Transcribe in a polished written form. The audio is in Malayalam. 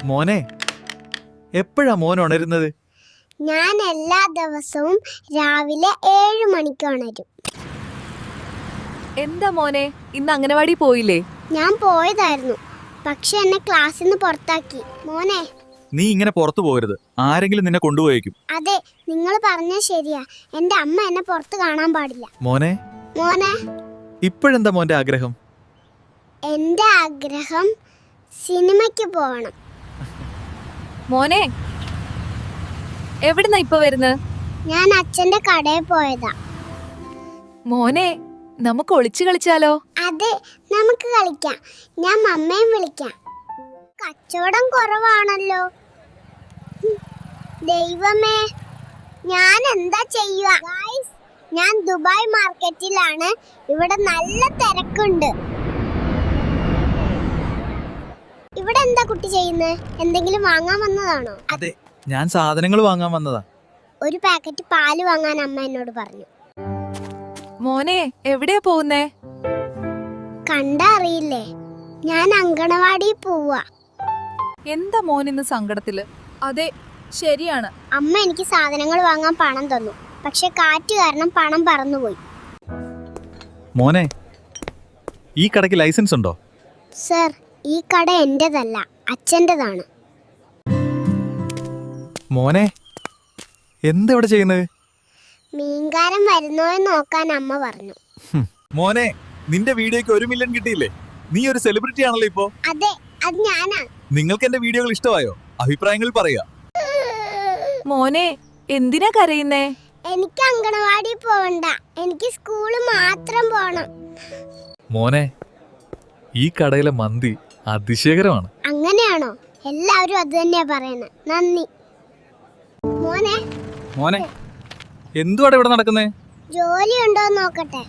മോനെ, എപ്പോഴാ മോൻ ഉണരുന്നത്? ഞാൻ എല്ലാ ദിവസവും രാവിലെ 7 മണിക്ക് ഉണരും. എന്താ മോനെ, ഇന്ന് അംഗനവാടി പോയില്ലേ? ഞാൻ പോയതായിരുന്നു, പക്ഷെ എന്നെ ക്ലാസ്സിൽ നിന്ന് പുറത്താക്കി. മോനെ, നീ ഇങ്ങനെ പുറത്തു പോകരുത്, ആരെങ്കിലും നിന്നെ കൊണ്ടുപോയേക്കും. അതെ, നിങ്ങൾ പറഞ്ഞ ശരിയാ. എന്റെ അമ്മ എന്നെ പുറത്ത് കാണാൻ പാടില്ല. മോനെ, മോനെ, ഇപ്പോഴെന്താ മോന്റെ ആഗ്രഹം? എന്റെ ആഗ്രഹം സിനിമയ്ക്ക് പോകണം. മോനെ, എവിടുന്നാ ഇപ്പൊ വരുന്നത്? ഞാൻ അച്ഛന്റെ കടയിൽ പോയതാ. മോനെ, നമുക്ക് ഒളിച്ചു കളിച്ചാലോ? അതെ, നമുക്ക് കളിക്കാം. ഞാൻ മമ്മയും വിളിക്കാം. കച്ചവടം കുറവാണല്ലോ. ദൈവമേ, ഞാൻ എന്താ ചെയ്യുക? ഗായ്സ്, ഞാൻ ദുബായ് മാർക്കറ്റിലാണ്. ഇവിടെ നല്ല തിരക്കുണ്ട്. ഇവിടെ എന്താ കുട്ടി ചെയ്യുന്നത്? എന്തെങ്കിലും വാങ്ങാൻ വന്നതാണോ? അതെ, ഞാൻ സാധനങ്ങൾ വാങ്ങാൻ വന്നതാ. ഒരു പാക്കറ്റ് പാല് വാങ്ങാൻ അമ്മ എന്നോട് പറഞ്ഞു. മോനെ, എവിടെയാ പോകുന്നേ? കണ്ടാ അറിയില്ലേ, ഞാൻ അങ്കണവാടി പോവാ. എന്താ മോൻ ഇന്ന് സങ്കടത്തില്? അതെ, ശരിയാണ്. അമ്മ എനിക്ക് സാധനങ്ങൾ വാങ്ങാൻ പണം തന്നു, പക്ഷെ കാറ്റ് കാരണം പണം പറന്നുപോയി. മോനെ, ഈ കടയ്ക്ക് ലൈസൻസ് ഉണ്ടോ? സർ, ഈ കട എന്റേതല്ല, അച്ഛൻ്റെതാണ്. മോനെ, എന്താ ഇവിടെ ചെയ്യുന്നത്? മീൻകാരൻ വരുന്നോ എന്ന് നോക്കാൻ അമ്മ പറഞ്ഞു. മോനെ, നിന്റെ വീഡിയോക്ക് 1 മില്യൺ കിട്ടിയില്ലേ? നീ ഒരു സെലിബ്രിറ്റി ആണല്ലോ ഇപ്പോ. അതെ, അത് ഞാനാ. നിങ്ങൾക്ക് എന്റെ വീഡിയോകൾ ഇഷ്ടമായോ? അഭിപ്രായങ്ങൾ പറയുക. മോനെ, എന്തിനാ കരയുന്നേ? എനിക്ക് അങ്കണവാടി പോവണ്ട, എനിക്ക് സ്കൂള് മാത്രം പോണം. മോനെ, ഈ കടയിലെ മന്തി അതിശയകരമാണ്. അങ്ങനെയാണോ? എല്ലാവരും അത് തന്നെയാ പറയുന്നത്. നന്ദി. മോനെ, എന്തുവാടെ ഇവിടെ നടക്കുന്നേ? ജോലി ഉണ്ടോ നോക്കട്ടെ.